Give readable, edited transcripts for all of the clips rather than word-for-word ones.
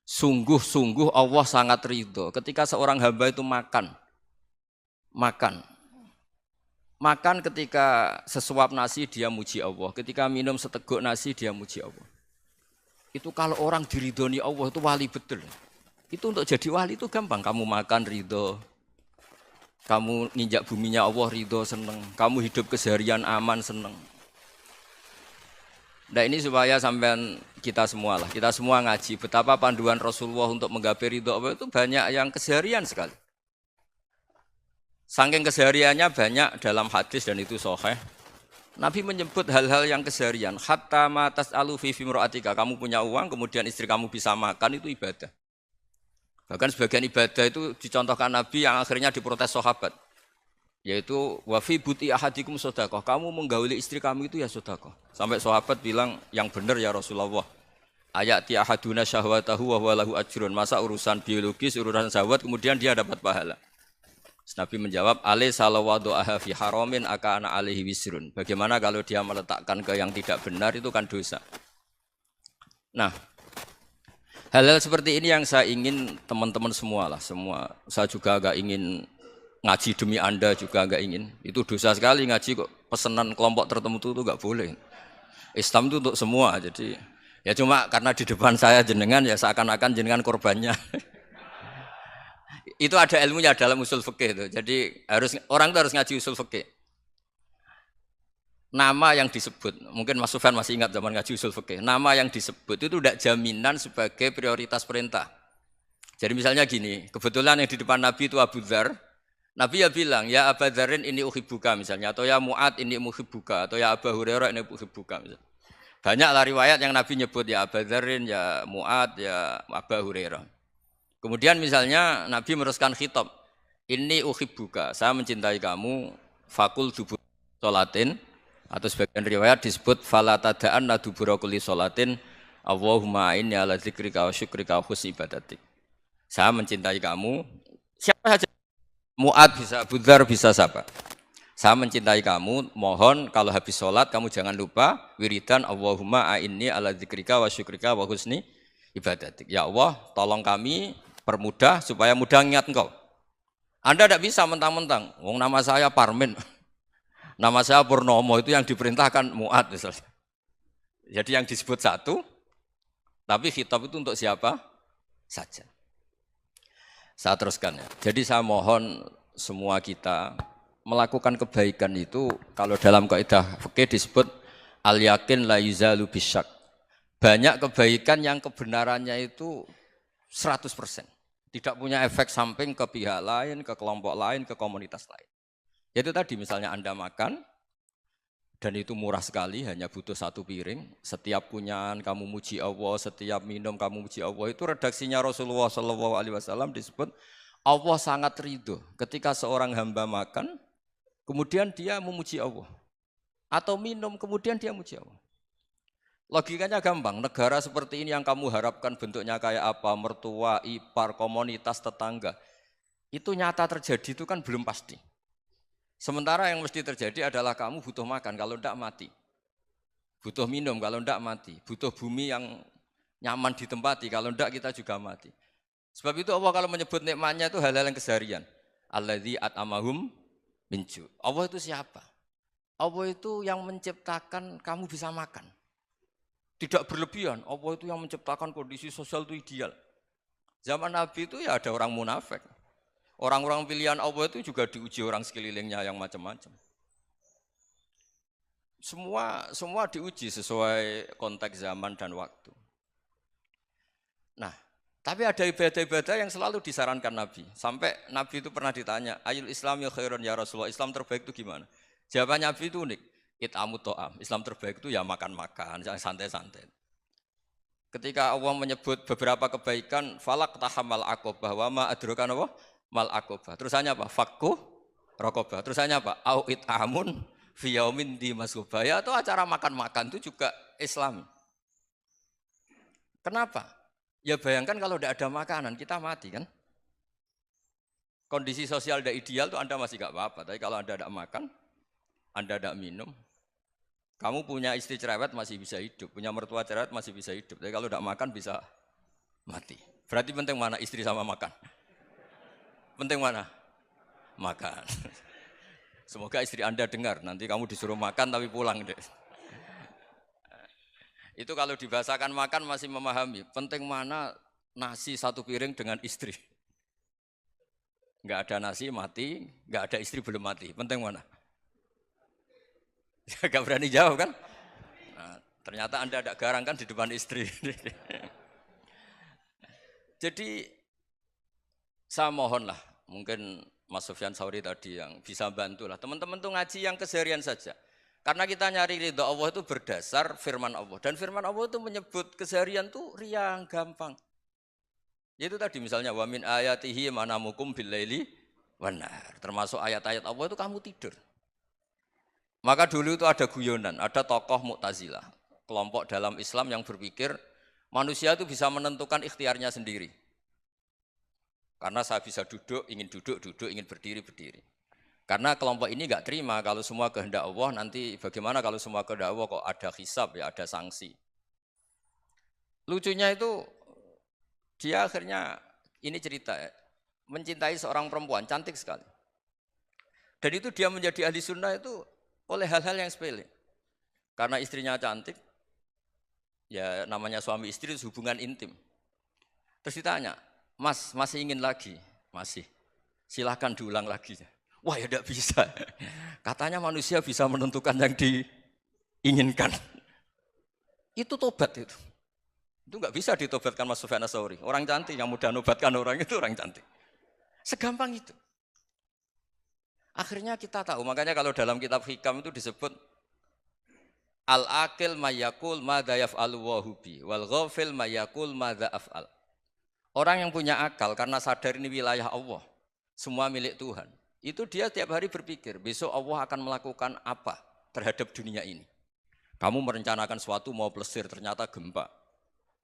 Sungguh-sungguh Allah sangat ridho ketika seorang hamba itu makan. Makan ketika sesuap nasi dia muji Allah, ketika minum seteguk nasi dia muji Allah. Itu kalau orang diridhoni Allah itu wali betul. Itu untuk jadi wali itu gampang, kamu makan ridho. Kamu nginjak buminya Allah ridho seneng, kamu hidup keseharian aman seneng. Nah ini supaya sampean kita semua ngaji betapa panduan Rasulullah untuk menggapai ridho Allah itu banyak yang keseharian sekali. Saking kesehariannya banyak dalam hadis dan itu sahih. Nabi menyebut hal-hal yang keseharian. Hatta ma tas'alu fi imra'atika, kamu punya uang kemudian istri kamu bisa makan itu ibadah. Bahkan sebagian ibadah itu dicontohkan Nabi yang akhirnya diprotes sahabat. Yaitu wafi buti ahadikum sodakoh, kamu menggauli istri kamu itu ya sodakoh. Sampai sahabat bilang yang benar ya Rasulullah. Ayati ahaduna syahwatahu wa huwa lahu ajrun. Masa urusan biologis, urusan syahwat kemudian dia dapat pahala. Nabi menjawab, alai salawadu'aha fi haramin akana alaihi wisrun. Bagaimana kalau dia meletakkan ke yang tidak benar itu kan dosa. Nah, hal-hal seperti ini yang saya ingin teman-teman semua lah, semua. Saya juga agak ingin ngaji demi Anda juga agak ingin. Itu dosa sekali ngaji kok pesanan kelompok tertentu itu enggak boleh. Islam itu untuk semua. Jadi ya cuma karena di depan saya jenengan ya seakan-akan jenengan korbannya. Itu ada ilmunya dalam usul fikih itu. Jadi orang itu harus ngaji usul fikih. Nama yang disebut, mungkin Mas Sufyan masih ingat zaman ngaji usul fikih. Nama yang disebut itu tidak jaminan sebagai prioritas perintah. Jadi misalnya gini, kebetulan yang di depan Nabi itu Abu Dzar. Nabi ya bilang, ya Aba Dzarin ini uhibbuka misalnya, atau ya Mu'ad ini uhibbuka, atau ya Aba Hurairah ini uhibbuka misalnya. Banyaklah riwayat yang Nabi nyebut ya Aba Dzarin, ya Mu'ad, ya Aba Hurairah. Kemudian misalnya Nabi meneruskan khitab, ini uhibbuka, saya mencintai kamu, fakul dubur sholatin, atau sebagian riwayat disebut fala tada'anna dubura kulli sholatin, Allahumma inni ala dzikrika wa syukrika wa husni ibadatik. Saya mencintai kamu, siapa saja. Mu'ad bisa, Abu Dzar bisa siapa? Saya mencintai kamu, mohon kalau habis sholat kamu jangan lupa wiridan Allahumma a'inni ala dzikrika wa syukrika wa husni ibadatik. Ya Allah, tolong kami permudah supaya mudah ingat engkau. Anda tidak bisa mentang-mentang, wong nama saya Parmin, nama saya Purnomo, itu yang diperintahkan Mu'ad misalnya. Jadi yang disebut satu, tapi khitab itu untuk siapa saja. Saya teruskan ya. Jadi saya mohon semua kita melakukan kebaikan itu kalau dalam kaidah fikih disebut al yakin la yuzalu bisyak. Banyak kebaikan yang kebenarannya itu 100%. Tidak punya efek samping ke pihak lain, ke kelompok lain, ke komunitas lain. Itu tadi misalnya Anda makan dan itu murah sekali, hanya butuh satu piring. Setiap kunyahan kamu muji Allah, setiap minum kamu muji Allah. Itu redaksinya Rasulullah SAW disebut Allah sangat ridho ketika seorang hamba makan, kemudian dia memuji Allah. Atau minum, kemudian dia muji Allah. Logikanya gampang, negara seperti ini yang kamu harapkan bentuknya kayak apa, mertua, ipar, komunitas, tetangga. Itu nyata terjadi itu kan belum pasti. Sementara yang mesti terjadi adalah kamu butuh makan, kalau tidak mati. Butuh minum, kalau tidak mati. Butuh bumi yang nyaman ditempati, kalau tidak kita juga mati. Sebab itu Allah kalau menyebut nikmatnya itu hal-hal yang keseharian. Alladzi at'amahum min ju'. Allah itu siapa? Allah itu yang menciptakan kamu bisa makan. Tidak berlebihan, Allah itu yang menciptakan kondisi sosial itu ideal. Zaman Nabi itu ya ada orang munafik. Orang-orang pilihan Allah itu juga diuji orang sekelilingnya yang macam-macam. Semua diuji sesuai konteks zaman dan waktu. Nah, tapi ada ibadah-ibadah yang selalu disarankan Nabi. Sampai Nabi itu pernah ditanya, ayul Islam ya khairun ya Rasulullah, Islam terbaik itu gimana? Jawaban Nabi itu unik. It'amu to'am. Islam terbaik itu ya makan-makan, santai-santai. Ketika Allah menyebut beberapa kebaikan, falak tahamal aqobah wa ma adrokan apa? Mal aqobah. Terusannya apa? Fakku raqobah. Terusannya apa? Au it'amun fi yaumin di masghubah. Ya itu acara makan-makan itu juga Islam. Kenapa? Ya bayangkan kalau tidak ada makanan, kita mati kan? Kondisi sosial tidak ideal itu Anda masih gak apa-apa. Tapi kalau Anda tidak makan, Anda tidak minum, kamu punya istri cerewet masih bisa hidup, punya mertua cerewet masih bisa hidup. Tapi kalau tidak makan bisa mati. Berarti penting mana istri sama makan? Penting mana? Makan. Semoga istri Anda dengar, nanti kamu disuruh makan tapi pulang deh. Itu kalau dibahasakan makan masih memahami. Penting mana nasi satu piring dengan istri. Enggak ada nasi mati, enggak ada istri belum mati. Penting mana? Enggak berani jawab kan? Nah, ternyata Anda ada garang kan di depan istri. Jadi saya mohonlah, mungkin Mas Sufyan Sauri tadi yang bisa bantu lah. Teman-teman tuh ngaji yang keseharian saja. Karena kita nyari ridha Allah itu berdasar firman Allah. Dan firman Allah itu menyebut keseharian tuh riang, gampang. Itu tadi misalnya wa min ayatihi manamukum billaili wanar. Termasuk ayat-ayat Allah itu kamu tidur. Maka dulu itu ada guyonan, ada tokoh Mu'tazilah, kelompok dalam Islam yang berpikir manusia itu bisa menentukan ikhtiarnya sendiri. Karena saya bisa duduk, ingin berdiri, berdiri. Karena kelompok ini enggak terima kalau semua kehendak Allah, nanti bagaimana kalau semua kehendak Allah kok ada hisab ya, ada sanksi. Lucunya itu dia akhirnya, ini cerita ya, mencintai seorang perempuan, cantik sekali. Dan itu dia menjadi ahli sunnah itu oleh hal-hal yang sepele. Karena istrinya cantik, ya namanya suami istri itu hubungan intim. Terus ditanya, Mas, masih ingin lagi? Masih. Silahkan diulang lagi. Wah ya tidak bisa. Katanya manusia bisa menentukan yang diinginkan. Itu tobat itu. Itu nggak bisa ditobatkan Mas Sufyan Ats-Tsauri. Orang cantik yang mudah nobatkan orang itu orang cantik. Segampang itu. Akhirnya kita tahu, makanya kalau dalam kitab Hikam itu disebut al-aqil mayyakul madza yaf'alu wa hubi wal ghafil mayyakul madza af'al. Orang yang punya akal karena sadar ini wilayah Allah, semua milik Tuhan. Itu dia tiap hari berpikir, besok Allah akan melakukan apa terhadap dunia ini. Kamu merencanakan suatu mau plesir ternyata gempa.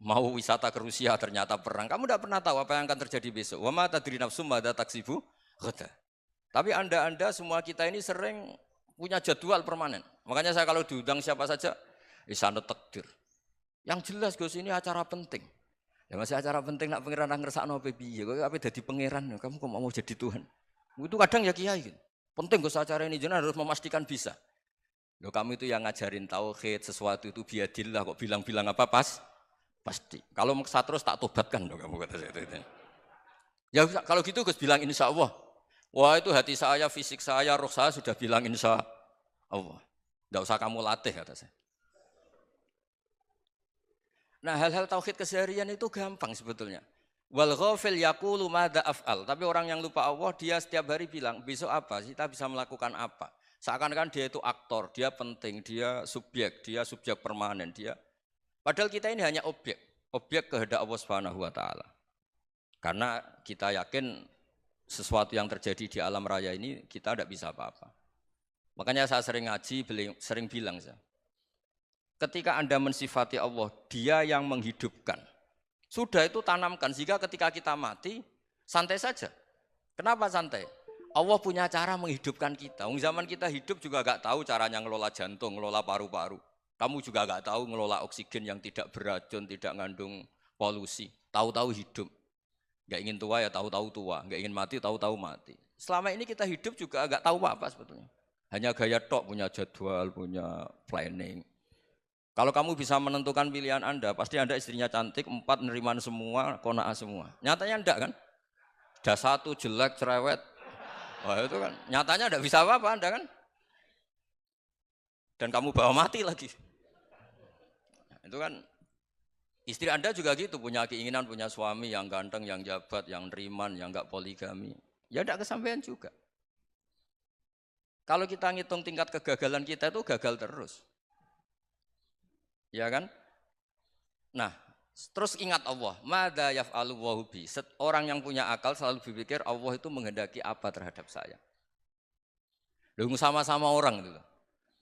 Mau wisata ke Rusia ternyata perang. Kamu tidak pernah tahu apa yang akan terjadi besok. Wa ma tadri nafsum madza taksibu ghadan. Tapi Anda semua kita ini sering punya jadwal permanen. Makanya saya kalau diundang siapa saja, sana takdir. Yang jelas Gus ini acara penting. Ya masih acara penting nak pangeran ngersakno piye. Kok ape dadi pangeran, kamu kok mau jadi Tuhan. Itu kadang ya kiai gitu. Penting Gus acara ini jenengan harus memastikan bisa. Loh kamu itu yang ngajarin tauhid, sesuatu itu biadillah kok bilang-bilang apa pasti. Kalau maksa terus tak tobatkan dong kamu kata saya itu. Ya kalau gitu Gus bilang insya Allah. Wah itu hati saya, fisik saya, roh saya sudah bilang insya Allah. Tidak usah kamu latih kata saya. Nah hal-hal tauhid keseharian itu gampang sebetulnya. Wal ghafil yaqulu madza af'al. Tapi orang yang lupa Allah dia setiap hari bilang besok apa? Kita bisa melakukan apa? Seakan-akan dia itu aktor, dia penting, dia subjek permanen, dia. Padahal kita ini hanya objek kehendak Allah Subhanahu wa taala. Karena kita yakin sesuatu yang terjadi di alam raya ini kita tidak bisa apa-apa. Makanya saya sering ngaji, sering bilang saya. Ketika Anda mensifati Allah, Dia yang menghidupkan. Sudah itu tanamkan sehingga ketika kita mati santai saja. Kenapa santai? Allah punya cara menghidupkan kita. Zaman kita hidup juga gak tahu caranya ngelola jantung, ngelola paru-paru. Kamu juga gak tahu ngelola oksigen yang tidak beracun, tidak mengandung polusi. Tahu-tahu hidup. Gak ingin tua ya tahu-tahu tua. Gak ingin mati tahu-tahu mati. Selama ini kita hidup juga gak tahu apa sebetulnya. Hanya gaya tok, punya jadwal, punya planning. Kalau kamu bisa menentukan pilihan Anda, pasti Anda istrinya cantik, 4 neriman semua, kona'ah semua. Nyatanya enggak kan? Ada 1 jelek, cerewet. Wah itu kan, nyatanya enggak bisa apa-apa Anda kan? Dan kamu bawa mati lagi. Itu kan, istri Anda juga gitu, punya keinginan, punya suami yang ganteng, yang jabat, yang neriman, yang enggak poligami. Ya enggak kesampaian juga. Kalau kita ngitung tingkat kegagalan kita itu gagal terus. Ya kan? Nah, terus ingat Allah, madza yaf'alu wa bi. Orang yang punya akal selalu berpikir Allah itu menghendaki apa terhadap saya. Lalu sama-sama orang itu.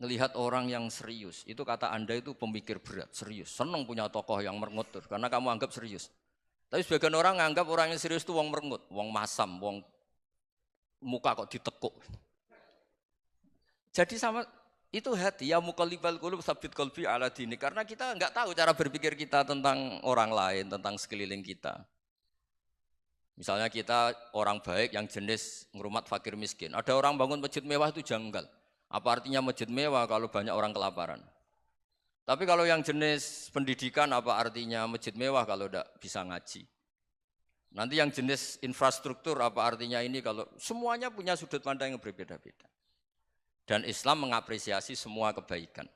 Ngelihat orang yang serius, itu kata Anda itu pemikir berat, serius. Senang punya tokoh yang merengut karena kamu anggap serius. Tapi sebagian orang anggap orang yang serius itu wong merengut, wong masam, wong muka kok ditekuk. Jadi sama itu hati ya muqallibal qulub tsabbit qalbi ala dini, karena kita enggak tahu cara berpikir kita tentang orang lain, tentang sekeliling kita. Misalnya kita orang baik yang jenis ngrumat fakir miskin. Ada orang bangun masjid mewah itu janggal. Apa artinya masjid mewah kalau banyak orang kelaparan? Tapi kalau yang jenis pendidikan apa artinya masjid mewah kalau tidak bisa ngaji? Nanti yang jenis infrastruktur apa artinya ini kalau semuanya punya sudut pandang yang berbeda-beda. Dan Islam mengapresiasi semua kebaikan.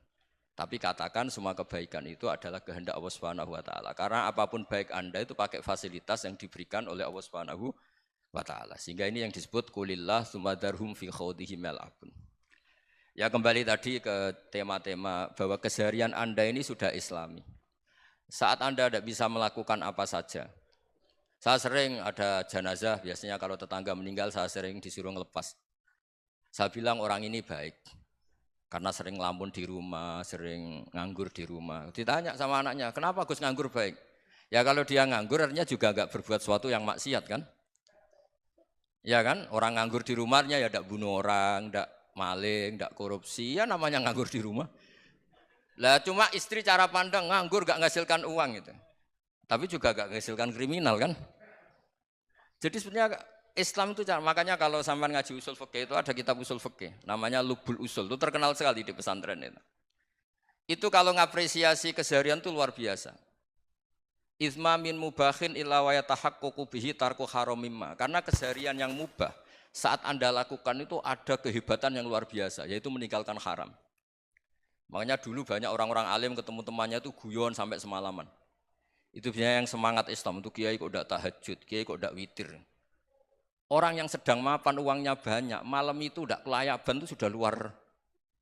Tapi katakan semua kebaikan itu adalah kehendak Allah Subhanahu wa taala. Karena apapun baik Anda itu pakai fasilitas yang diberikan oleh Allah Subhanahu wa taala. Sehingga ini yang disebut qulillah tsumma darhum fi khawdihim yal'abun. Ya kembali tadi ke tema-tema bahwa keseharian Anda ini sudah Islami. Saat Anda tidak bisa melakukan apa saja. Saya sering ada jenazah, biasanya kalau tetangga meninggal saya sering disuruh ngelepas. Saya bilang orang ini baik. Karena sering ngelamun di rumah, sering nganggur di rumah. Ditanya sama anaknya, kenapa Gus nganggur baik? Ya kalau dia nganggur artinya juga enggak berbuat sesuatu yang maksiat kan? Ya kan, orang nganggur di rumahnya ya enggak bunuh orang, enggak maling, enggak korupsi, ya namanya nganggur di rumah. Lah cuma istri cara pandang nganggur enggak menghasilkan uang gitu. Tapi juga enggak menghasilkan kriminal kan? Jadi sebenarnya Islam itu makanya kalau sampai ngaji usul fikih itu ada kitab usul fikih namanya Lubul Usul, itu terkenal sekali di pesantren itu. Itu kalau ngapresiasi keseharian itu luar biasa. Izma min mubahin illa wa yatahaqqaqu bihi tarku haramimma. Karena keseharian yang mubah saat Anda lakukan itu ada kehebatan yang luar biasa, yaitu meninggalkan haram. Makanya dulu banyak orang-orang alim ketemu temannya itu guyon sampai semalaman. Itu biasanya yang semangat Islam, itu kiai kok udah tahajud, kiai kok udah witir. Orang yang sedang mapan uangnya banyak, malam itu udah kelayaban itu sudah luar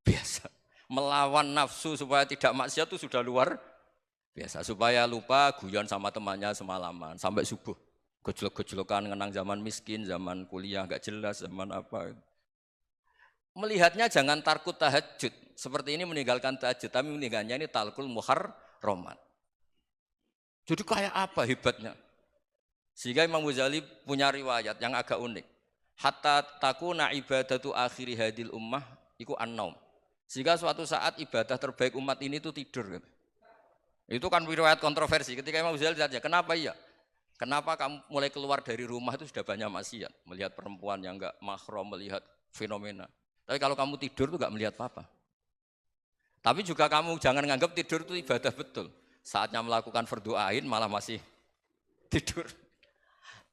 biasa. Melawan nafsu supaya tidak maksiat itu sudah luar biasa. Supaya lupa guyon sama temannya semalaman sampai subuh. Gejolok-gejolokan ngenang zaman miskin, zaman kuliah nggak jelas, zaman apa. Melihatnya jangan tarkut tahajud. Seperti ini meninggalkan tahajud, tapi meninggalnya ini talkul muharramat. Jadi kayak apa hebatnya? Sehingga Imam Ghazali punya riwayat yang agak unik. Hatta takuna ibadatu akhiri hadil ummah iku an-naum. Sehingga suatu saat ibadah terbaik umat ini itu tidur. Itu kan riwayat kontroversi. Ketika Imam Ghazali ditanya, kenapa iya? Kenapa kamu mulai keluar dari rumah itu sudah banyak maksiat? Melihat perempuan yang enggak mahram, melihat fenomena. Tapi kalau kamu tidur itu enggak melihat apa-apa. Tapi juga kamu jangan menganggap tidur itu ibadah betul. Saatnya melakukan fardu ain malah masih tidur.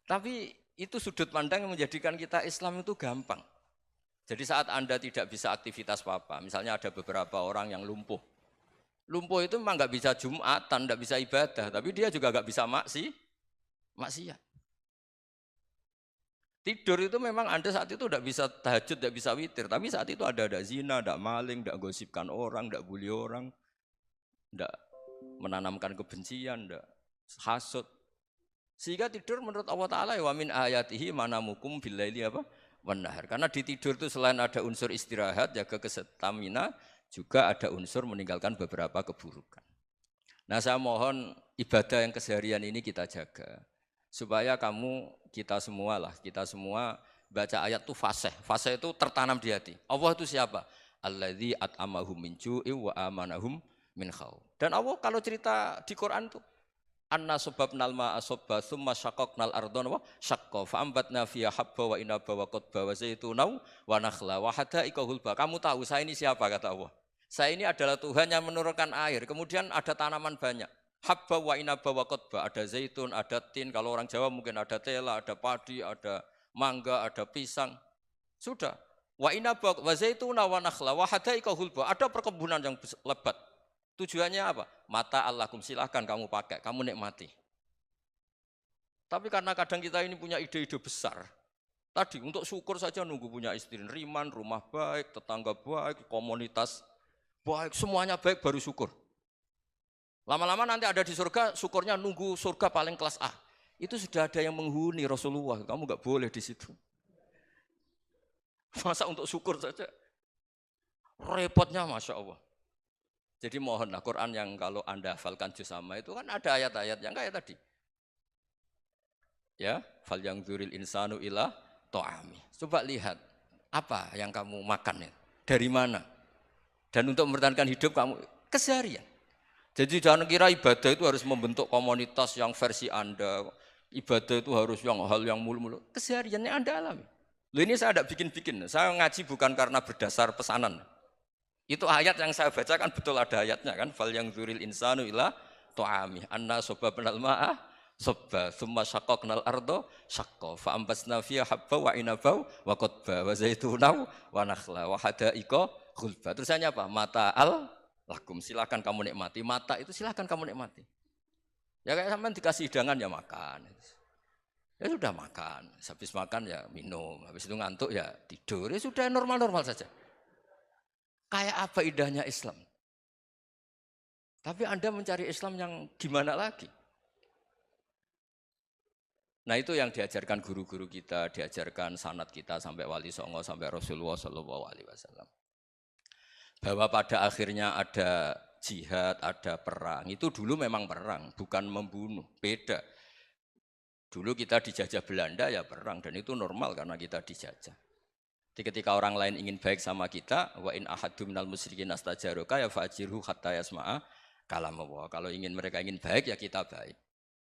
Tapi itu sudut pandang yang menjadikan kita Islam itu gampang. Jadi saat Anda tidak bisa aktivitas apa-apa, misalnya ada beberapa orang yang lumpuh. Lumpuh itu memang nggak bisa Jumatan, nggak bisa ibadah, tapi dia juga nggak bisa maksiat. Tidur itu memang Anda saat itu tidak bisa tahajud, tidak bisa witir, tapi saat itu ada zina, ada maling, tidak gosipkan orang, tidak bully orang, tidak menanamkan kebencian, tidak hasud. Sehingga tidur menurut Allah Ta'ala wa min ayatihi manamukum billaili apa? Wan-nahar. Karena di tidur itu selain ada unsur istirahat, jaga kestamina, juga ada unsur meninggalkan beberapa keburukan. Nah saya mohon ibadah yang keseharian ini kita jaga. Supaya kita semua baca ayat itu fasih. Fasih itu tertanam di hati. Allah itu siapa? Alladzi at'amahum min ju'i wa amanahum min khauf. Dan Allah kalau cerita di Quran itu anna sababnal ma'a sabba tsumma syaqaqnal ardha wa syaqqa fa ambatna fiha habba wa inaba wa qadba wa zaituna wa nakhla wa hadaika hulba. Kamu tahu saya ini siapa kata Allah? Saya ini adalah Tuhan yang menurunkan air, kemudian ada tanaman banyak. Habba wa inaba wa qadba, ada zaitun, ada tin, kalau orang Jawa mungkin ada tela, ada padi, ada mangga, ada pisang. Sudah. Wa inaba wa zaituna wa nakhla wa hadaika hulba, ada perkebunan yang lebat. Tujuannya apa? Mata Allahkum, silahkan kamu pakai, kamu nikmati. Tapi karena kadang kita ini punya ide-ide besar. Tadi untuk syukur saja nunggu punya istri riman, rumah baik, tetangga baik, komunitas baik, semuanya baik baru syukur. Lama-lama nanti ada di surga, syukurnya nunggu surga paling kelas A. Itu sudah ada yang menghuni Rasulullah, kamu nggak boleh di situ. Masa untuk syukur saja? Repotnya Masya Allah. Jadi mohonlah Quran yang kalau Anda hafalkan juz sama itu kan ada ayat-ayat yang kayak tadi. Ya, fal yang dzuril insanu ila ta'ami. Coba lihat apa yang kamu makan ya? Dari mana? Dan untuk mempertahankan hidup kamu keseharian. Jadi jangan kira ibadah itu harus membentuk komunitas yang versi Anda, Ibadah itu harus yang hal yang mulu-mulu. Kesehariannya Anda alami. Loh ini saya tidak bikin-bikin. Saya ngaji bukan karena berdasar pesanan. Itu ayat yang saya baca kan betul ada ayatnya kan. Fal yang zuril insanu ila to'ami. Anna soba benal ma'ah soba. Thumma syaqaqnal ardo syaqqa. Fa'ambasna fiya habba wa inabau wa qodba. Wa zaitunau wa nakhla wa hadaiko khulba. Terusannya apa? Mata'al lakum. Silakan kamu nikmati. Mata itu silakan kamu nikmati. Ya kayak sampean dikasih hidangan ya makan. Ya sudah makan. Habis makan ya minum. Habis itu ngantuk ya tidur. Ya sudah normal-normal saja. Kayak apa indahnya Islam. Tapi Anda mencari Islam yang gimana lagi? Nah itu yang diajarkan guru-guru kita, diajarkan sanad kita sampai Wali Songo, sampai Rasulullah SAW. Bahwa pada akhirnya ada jihad, ada perang. Itu dulu memang perang, bukan membunuh. Beda. Dulu kita dijajah Belanda ya perang dan itu normal karena kita dijajah. Jadi ketika orang lain ingin baik sama kita, wa in ahadum minal musyrikin astajaroka ya fa'jirhu hatta yasma'a kalam Allah. Kalau mereka ingin baik ya kita baik.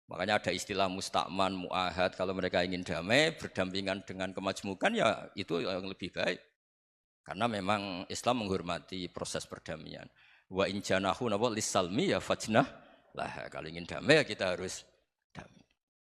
Makanya ada istilah mustakman, mu'ahad. Kalau mereka ingin damai, berdampingan dengan kemajmukan ya itu yang lebih baik. Karena memang Islam menghormati proses perdamaian. Wa in janahu lisalmi ya fajnah lah. Kalau ingin damai ya kita harus damai.